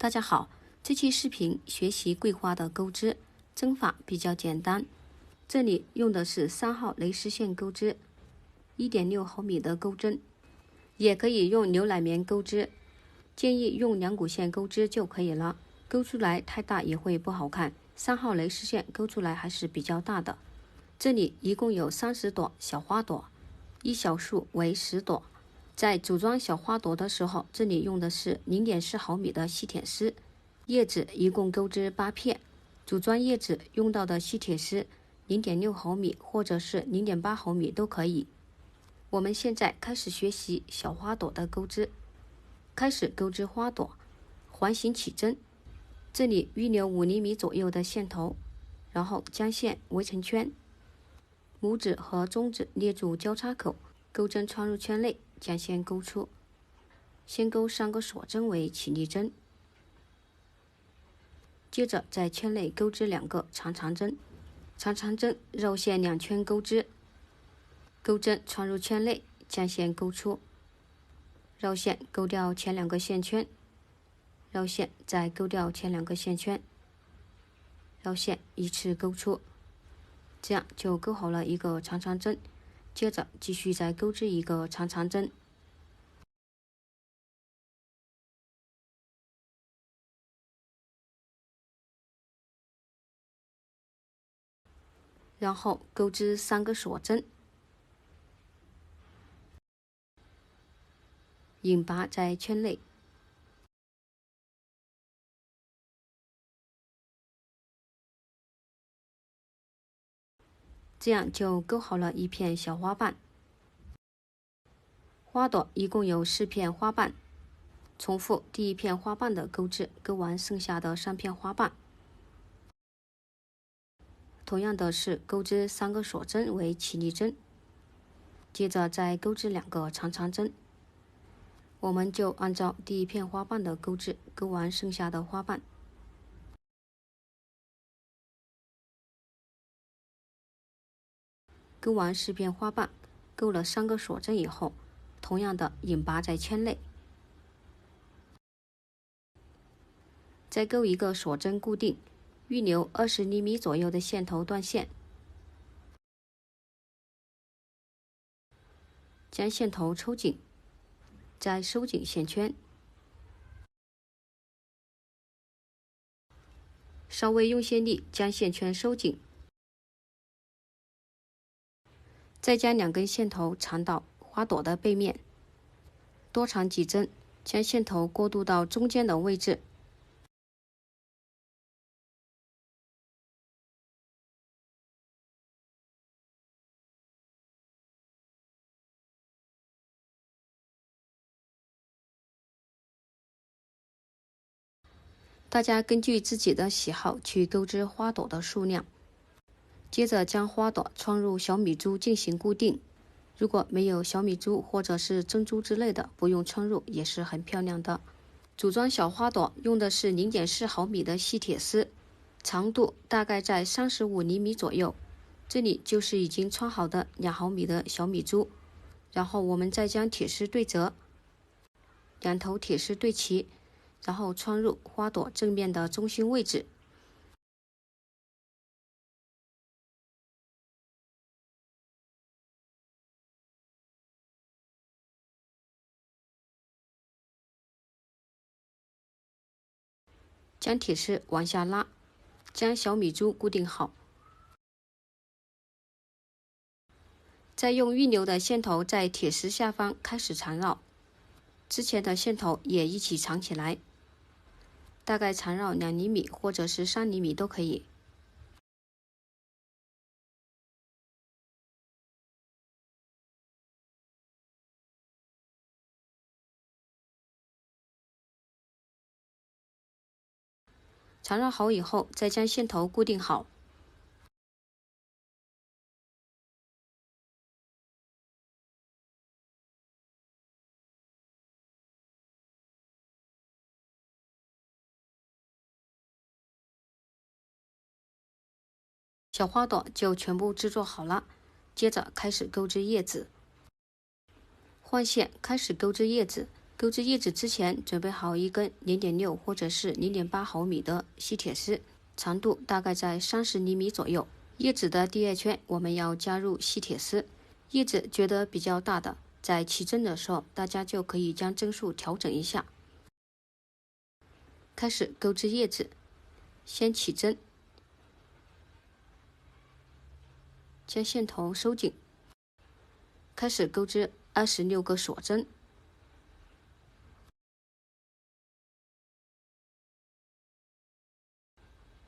大家好，这期视频学习桂花的钩织，针法比较简单。这里用的是3号蕾丝线钩织，1.6毫米的钩针，也可以用牛奶棉钩织，建议用2股线钩织就可以了。钩出来太大也会不好看，3号蕾丝线钩出来还是比较大的。这里一共有30朵小花朵，一小束为10朵。在组装小花朵的时候，这里用的是0.4毫米的细铁丝，叶子一共钩织8片。组装叶子用到的细铁丝0.6毫米或者是0.8毫米都可以。我们现在开始学习小花朵的钩织。开始钩织花朵，环形起针，这里预留5厘米左右的线头，然后将线围成圈，拇指和中指捏住交叉口，钩针穿入圈内，将线钩出。先钩3个锁针为起立针，接着在圈内钩织2个长长针，长长针绕线2圈钩织，钩针穿入圈内，将线钩出，绕线钩掉前2个线圈，绕线再钩掉前2个线圈，绕线依次钩出，这样就钩好了一个长长针。接着继续再钩织一个长长针，然后钩织3个锁针，引拔在圈内，这样就钩好了一片小花瓣。花朵一共有4片花瓣，重复第1片花瓣的钩织，钩完剩下的3片花瓣。同样的是钩织3个锁针为起立针，接着再钩织2个长长针。我们就按照第1片花瓣的钩织，钩完剩下的花瓣。钩完4片花瓣，钩了3个锁针以后，同样的引拔在圈内，再钩1个锁针固定，预留20厘米左右的线头断线，将线头抽紧，再收紧线圈，稍微用些力将线圈收紧，再将2根线头缠到花朵的背面，多缠几针，将线头过渡到中间的位置，大家根据自己的喜好去钩织花朵的数量。接着将花朵穿入小米珠进行固定，如果没有小米珠或者是珍珠之类的，不用穿入也是很漂亮的。组装小花朵用的是0.4毫米的细铁丝，长度大概在35厘米左右。这里就是已经穿好的2毫米的小米珠，然后我们再将铁丝对折，2头铁丝对齐，然后穿入花朵正面的中心位置。将铁丝往下拉，将小米珠固定好，再用预留的线头在铁丝下方开始缠绕，之前的线头也一起缠起来，大概缠绕2厘米或者是3厘米都可以。缠绕好以后，再将线头固定好。小花朵就全部制作好了，接着开始钩织叶子。换线开始钩织叶子，钩织叶子之前，准备好一根0.6或者是0.8毫米的吸铁丝，长度大概在30厘米左右。叶子的第二圈，我们要加入吸铁丝。叶子觉得比较大的，在起针的时候，大家就可以将针数调整一下。开始钩织叶子，先起针，将线头收紧，开始钩织26个锁针。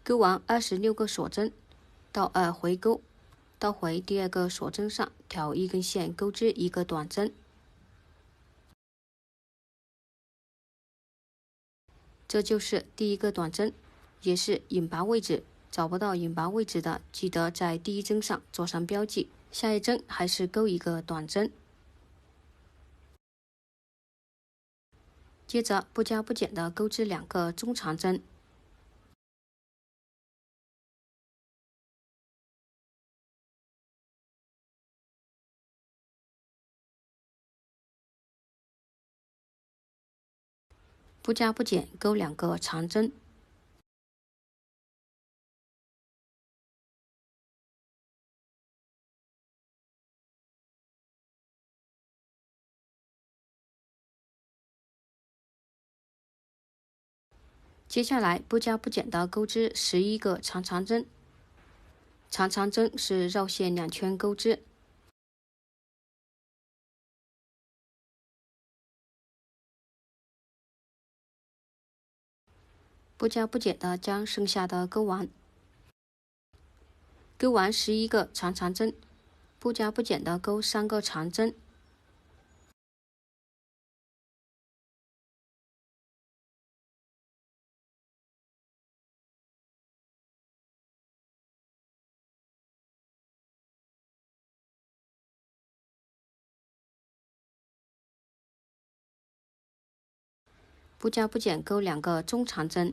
钩完26个锁针，到2回钩，倒回第二个锁针上，挑一根线钩织一个短针。这就是第一个短针，也是引拔位置。找不到引拔位置的，记得在第一针上做上标记。下一针还是钩一个短针，接着不加不减的钩织2个中长针。不加不减钩2个长针。接下来不加不减的钩织11个长长针，长长针是绕线2圈钩织。不加不减的将剩下的钩完。钩完11个长长针，不加不减的钩3个长针。不加不减钩2个中长针。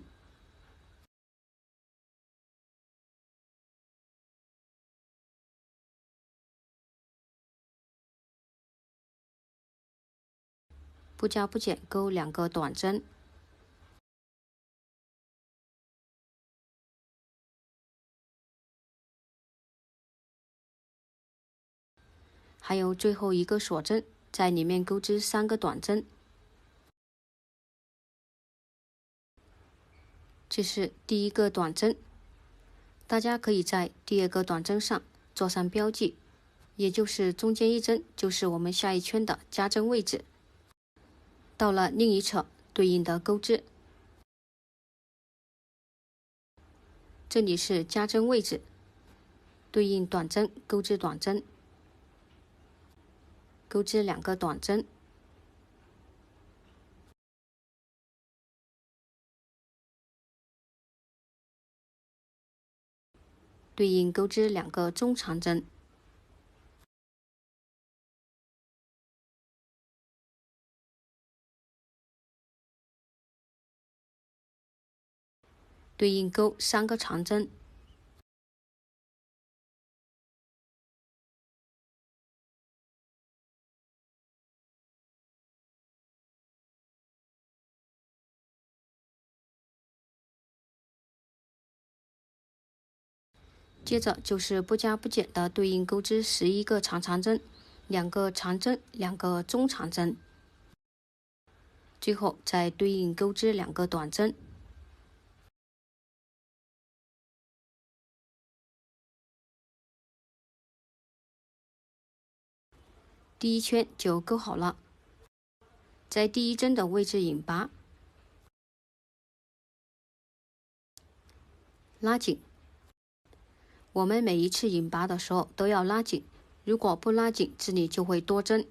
不加不减钩2个短针。还有最后一个锁针，在里面钩织3个短针。这是第一个短针，大家可以在第二个短针上做上标记，也就是中间一针就是我们下一圈的加针位置。到了另一侧，对应的钩织，这里是加针位置，对应短针钩织短针，钩织2个短针。对应钩织2个中长针。对应钩3个长针。接着就是不加不减的对应钩织11个长长针，2个长针，2个中长针，最后再对应钩织2个短针。第一圈就钩好了，在第一针的位置引拔，拉紧。我们每一次引拔的时候都要拉紧，如果不拉紧，这里就会多针。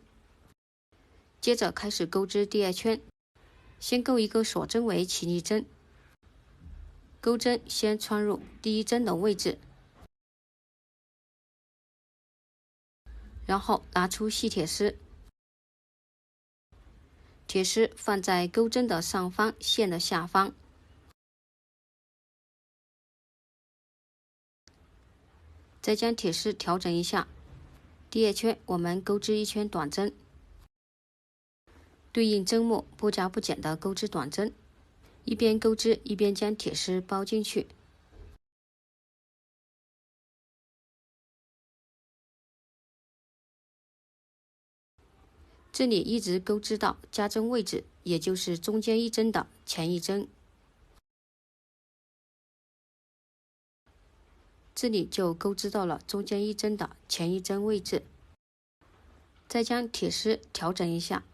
接着开始钩织第二圈，先钩一个锁针为起立针，钩针先穿入第一针的位置，然后拿出细铁丝，铁丝放在钩针的上方，线的下方。再将铁丝调整一下，第二圈我们钩织1圈短针，对应针目不加不减的钩织短针，一边钩织一边将铁丝包进去。这里一直钩织到加针位置，也就是中间一针的前一针。这里就钩织到了中间一针的前一针位置。再将铁丝调整一下，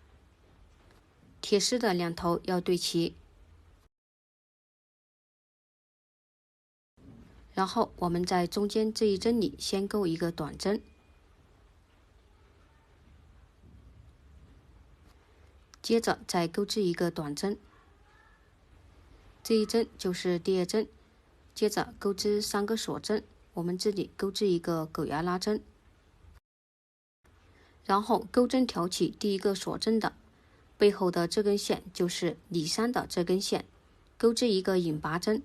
铁丝的两头要对齐。然后我们在中间这一针里先钩一个短针，接着再钩织一个短针，这一针就是第二针。接着钩织3个锁针，我们这里钩织一个狗牙拉针，然后钩针挑起第一个锁针的背后的这根线就是里3的这根线，钩织一个引拔针，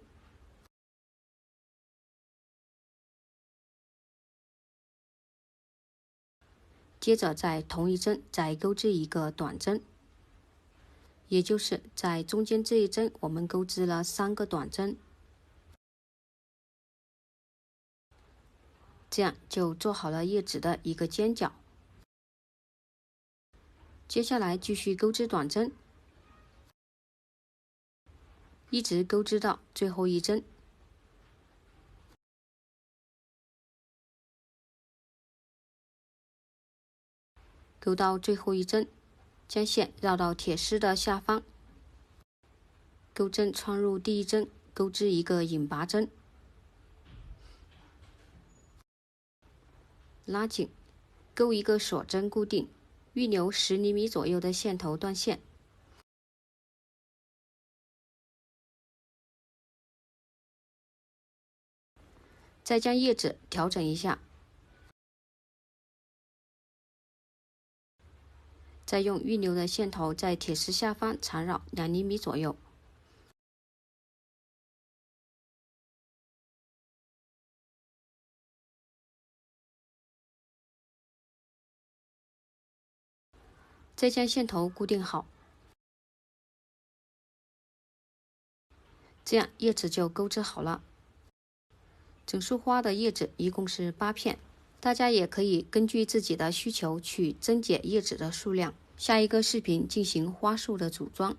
接着在同一针再钩织一个短针，也就是在中间这一针我们钩织了3个短针，这样就做好了叶子的一个尖角。接下来继续钩织短针，一直钩织到最后一针，钩到最后一针，将线绕到铁丝的下方，钩针穿入第一针，钩织一个引拔针，拉紧，钩一个锁针固定，预留10厘米左右的线头断线。再将叶子调整一下，再用预留的线头在铁丝下方缠绕2厘米左右。再将线头固定好，这样叶子就钩织好了。整束花的叶子一共是8片，大家也可以根据自己的需求去增减叶子的数量。下一个视频进行花束的组装。